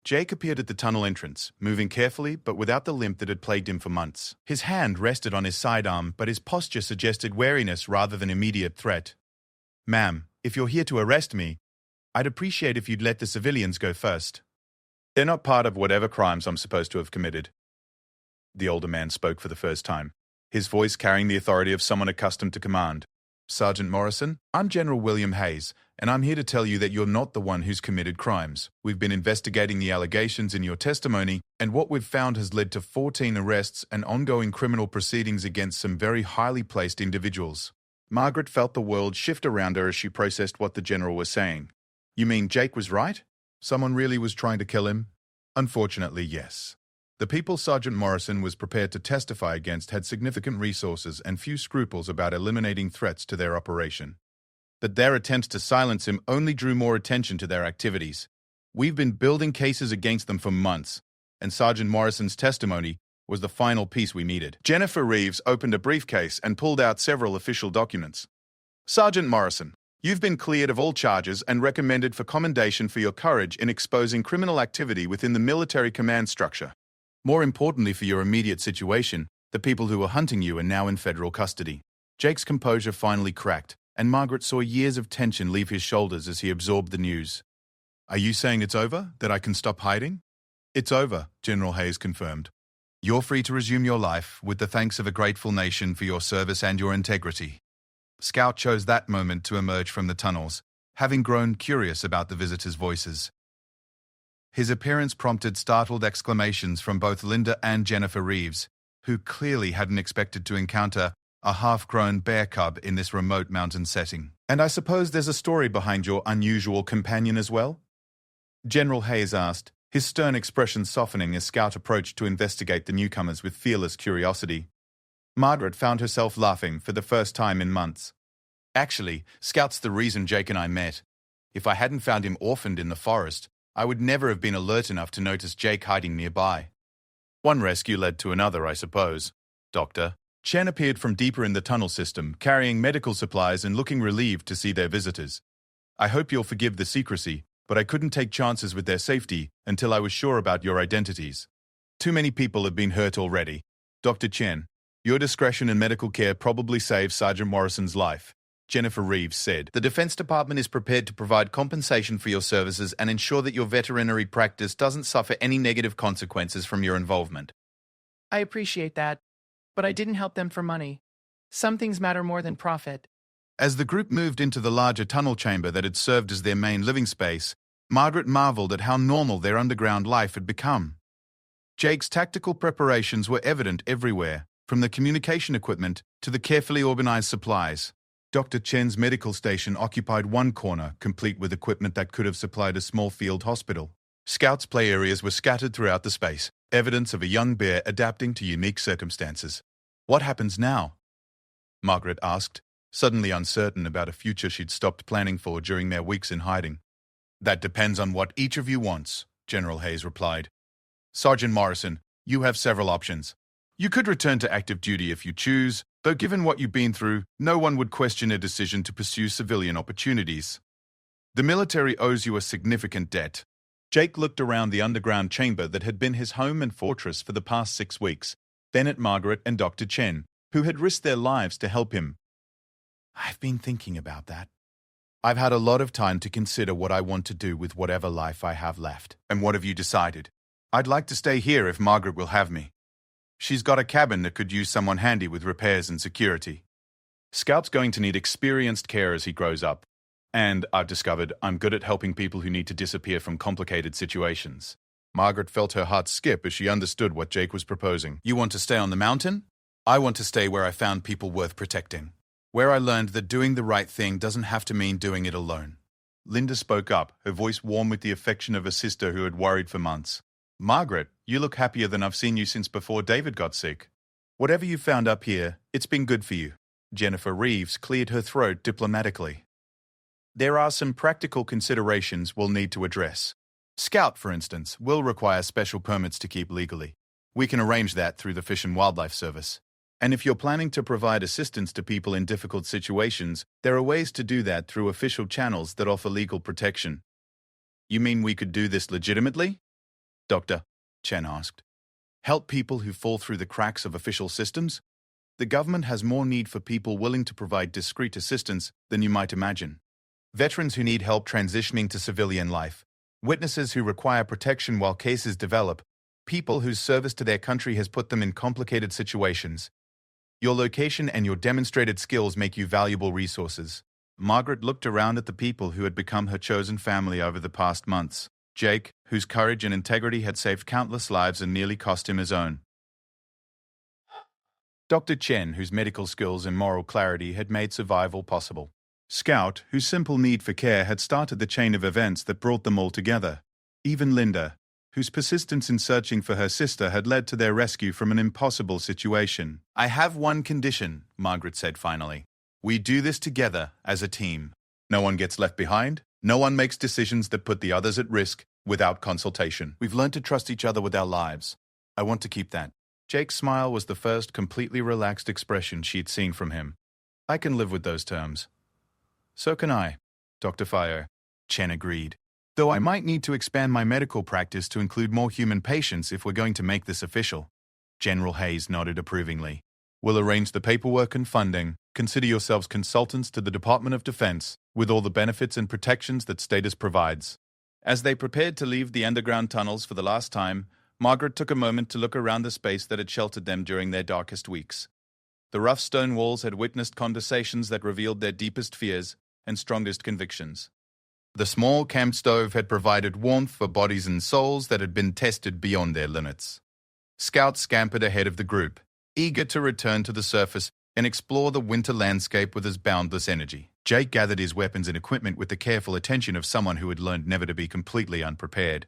Jake appeared at the tunnel entrance, moving carefully but without the limp that had plagued him for months. His hand rested on his sidearm, but his posture suggested wariness rather than immediate threat. Ma'am, if you're here to arrest me, I'd appreciate if you'd let the civilians go first. They're not part of whatever crimes I'm supposed to have committed. The older man spoke for the first time, his voice carrying the authority of someone accustomed to command. Sergeant Morrison, I'm General William Hayes, and I'm here to tell you that you're not the one who's committed crimes. We've been investigating the allegations in your testimony, and what we've found has led to 14 arrests and ongoing criminal proceedings against some very highly placed individuals. Margaret felt the world shift around her as she processed what the general was saying. You mean Jake was right? Someone really was trying to kill him? Unfortunately, yes. The people Sergeant Morrison was prepared to testify against had significant resources and few scruples about eliminating threats to their operation. But their attempts to silence him only drew more attention to their activities. We've been building cases against them for months, and Sergeant Morrison's testimony was the final piece we needed. Jennifer Reeves opened a briefcase and pulled out several official documents. Sergeant Morrison, you've been cleared of all charges and recommended for commendation for your courage in exposing criminal activity within the military command structure. More importantly for your immediate situation, the people who were hunting you are now in federal custody. Jake's composure finally cracked, and Margaret saw years of tension leave his shoulders as he absorbed the news. Are you saying it's over? That I can stop hiding? It's over, General Hayes confirmed. You're free to resume your life with the thanks of a grateful nation for your service and your integrity. Scout chose that moment to emerge from the tunnels, having grown curious about the visitors' voices. His appearance prompted startled exclamations from both Linda and Jennifer Reeves, who clearly hadn't expected to encounter a half-grown bear cub in this remote mountain setting. And I suppose there's a story behind your unusual companion as well? General Hayes asked, his stern expression softening as Scout approached to investigate the newcomers with fearless curiosity. Margaret found herself laughing for the first time in months. Actually, Scout's the reason Jake and I met. If I hadn't found him orphaned in the forest, I would never have been alert enough to notice Jake hiding nearby. One rescue led to another, I suppose. Doctor Chen appeared from deeper in the tunnel system, carrying medical supplies and looking relieved to see their visitors. I hope you'll forgive the secrecy, but I couldn't take chances with their safety until I was sure about your identities. Too many people have been hurt already. Dr. Chen, your discretion in medical care probably saved Sergeant Morrison's life, Jennifer Reeves said. The Defense Department is prepared to provide compensation for your services and ensure that your veterinary practice doesn't suffer any negative consequences from your involvement. I appreciate that, but I didn't help them for money. Some things matter more than profit. As the group moved into the larger tunnel chamber that had served as their main living space, Margaret marveled at how normal their underground life had become. Jake's tactical preparations were evident everywhere, from the communication equipment to the carefully organized supplies. Dr. Chen's medical station occupied one corner, complete with equipment that could have supplied a small field hospital. Scouts' play areas were scattered throughout the space, evidence of a young bear adapting to unique circumstances. What happens now? Margaret asked, suddenly uncertain about a future she'd stopped planning for during their weeks in hiding. That depends on what each of you wants, General Hayes replied. Sergeant Morrison, you have several options. You could return to active duty if you choose, though given what you've been through, no one would question a decision to pursue civilian opportunities. The military owes you a significant debt. Jake looked around the underground chamber that had been his home and fortress for the past 6 weeks, then at Margaret and Dr. Chen, who had risked their lives to help him. I've been thinking about that. I've had a lot of time to consider what I want to do with whatever life I have left. And what have you decided? I'd like to stay here if Margaret will have me. She's got a cabin that could use someone handy with repairs and security. Scout's going to need experienced care as he grows up. And I've discovered I'm good at helping people who need to disappear from complicated situations. Margaret felt her heart skip as she understood what Jake was proposing. You want to stay on the mountain? I want to stay where I found people worth protecting. Where I learned that doing the right thing doesn't have to mean doing it alone. Linda spoke up, her voice warm with the affection of a sister who had worried for months. Margaret, you look happier than I've seen you since before David got sick. Whatever you found up here, it's been good for you. Jennifer Reeves cleared her throat diplomatically. There are some practical considerations we'll need to address. Scout, for instance, will require special permits to keep legally. We can arrange that through the Fish and Wildlife Service. And if you're planning to provide assistance to people in difficult situations, there are ways to do that through official channels that offer legal protection. You mean we could do this legitimately? Dr. Chen asked. Help people who fall through the cracks of official systems? The government has more need for people willing to provide discreet assistance than you might imagine. Veterans who need help transitioning to civilian life, witnesses who require protection while cases develop, people whose service to their country has put them in complicated situations. Your location and your demonstrated skills make you valuable resources. Margaret looked around at the people who had become her chosen family over the past months. Jake, whose courage and integrity had saved countless lives and nearly cost him his own. Dr. Chen, whose medical skills and moral clarity had made survival possible. Scout, whose simple need for care had started the chain of events that brought them all together. Even Linda, whose persistence in searching for her sister had led to their rescue from an impossible situation. I have one condition, Margaret said finally. We do this together as a team. No one gets left behind. No one makes decisions that put the others at risk without consultation. We've learned to trust each other with our lives. I want to keep that. Jake's smile was the first completely relaxed expression she'd seen from him. I can live with those terms. So can I, Dr. Fire. Chen agreed. Though I might need to expand my medical practice to include more human patients if we're going to make this official. General Hayes nodded approvingly. We'll arrange the paperwork and funding. Consider yourselves consultants to the Department of Defense, with all the benefits and protections that status provides. As they prepared to leave the underground tunnels for the last time, Margaret took a moment to look around the space that had sheltered them during their darkest weeks. The rough stone walls had witnessed conversations that revealed their deepest fears and strongest convictions. The small camp stove had provided warmth for bodies and souls that had been tested beyond their limits. Scout scampered ahead of the group, eager to return to the surface and explore the winter landscape with his boundless energy. Jake gathered his weapons and equipment with the careful attention of someone who had learned never to be completely unprepared.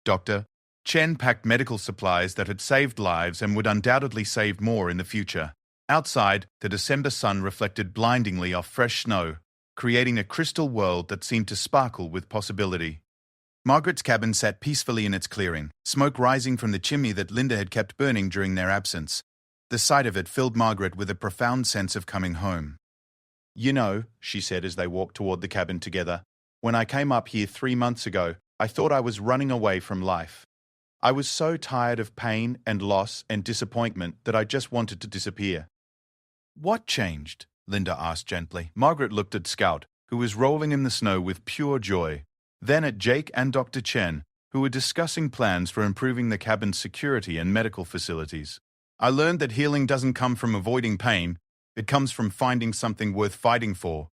Dr. Chen packed medical supplies that had saved lives and would undoubtedly save more in the future. Outside, the December sun reflected blindingly off fresh snow, creating a crystal world that seemed to sparkle with possibility. Margaret's cabin sat peacefully in its clearing, smoke rising from the chimney that Linda had kept burning during their absence. The sight of it filled Margaret with a profound sense of coming home. You know, she said as they walked toward the cabin together, When I came up here 3 months ago, I thought I was running away from life. I was so tired of pain and loss and disappointment that I just wanted to disappear. What changed? Linda asked gently. Margaret looked at Scout, who was rolling in the snow with pure joy, then at Jake and Dr. Chen, who were discussing plans for improving the cabin's security and medical facilities. I learned that healing doesn't come from avoiding pain, it comes from finding something worth fighting for,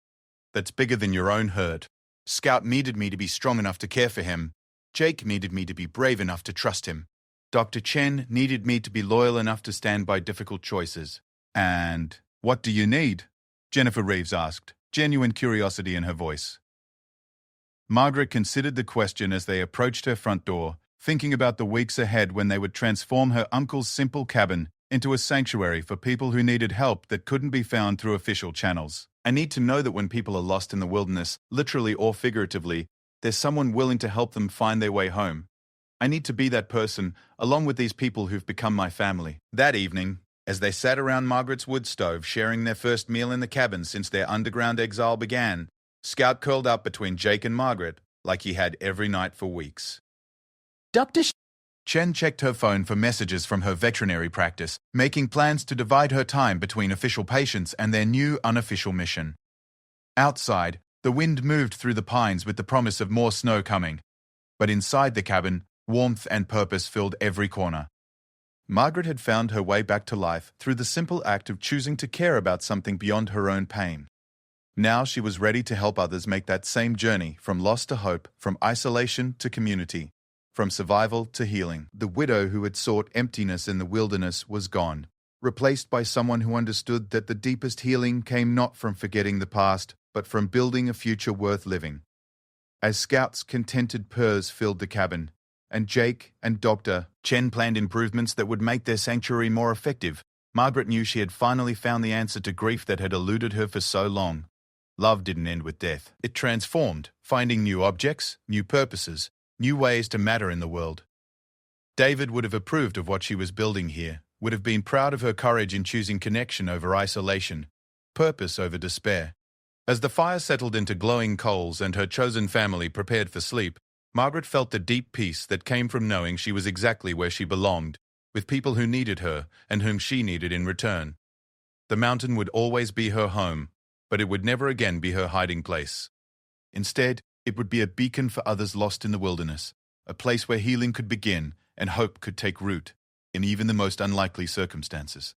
that's bigger than your own hurt. Scout needed me to be strong enough to care for him. Jake needed me to be brave enough to trust him. Dr. Chen needed me to be loyal enough to stand by difficult choices. And what do you need? Jennifer Reeves asked, genuine curiosity in her voice. Margaret considered the question as they approached her front door, thinking about the weeks ahead when they would transform her uncle's simple cabin into a sanctuary for people who needed help that couldn't be found through official channels. I need to know that when people are lost in the wilderness, literally or figuratively, there's someone willing to help them find their way home. I need to be that person, along with these people who've become my family. That evening, as they sat around Margaret's wood stove sharing their first meal in the cabin since their underground exile began, Scout curled up between Jake and Margaret like he had every night for weeks. Dr. Chen checked her phone for messages from her veterinary practice, making plans to divide her time between official patients and their new unofficial mission. Outside, the wind moved through the pines with the promise of more snow coming, but inside the cabin, warmth and purpose filled every corner. Margaret had found her way back to life through the simple act of choosing to care about something beyond her own pain. Now she was ready to help others make that same journey from loss to hope, from isolation to community, from survival to healing. The widow who had sought emptiness in the wilderness was gone, replaced by someone who understood that the deepest healing came not from forgetting the past, but from building a future worth living. As Scout's contented purrs filled the cabin, and Jake and Dr. Chen planned improvements that would make their sanctuary more effective, Margaret knew she had finally found the answer to grief that had eluded her for so long. Love didn't end with death. It transformed, finding new objects, new purposes, new ways to matter in the world. David would have approved of what she was building here, would have been proud of her courage in choosing connection over isolation, purpose over despair. As the fire settled into glowing coals and her chosen family prepared for sleep, Margaret felt the deep peace that came from knowing she was exactly where she belonged, with people who needed her and whom she needed in return. The mountain would always be her home, but it would never again be her hiding place. Instead, it would be a beacon for others lost in the wilderness, a place where healing could begin and hope could take root, in even the most unlikely circumstances.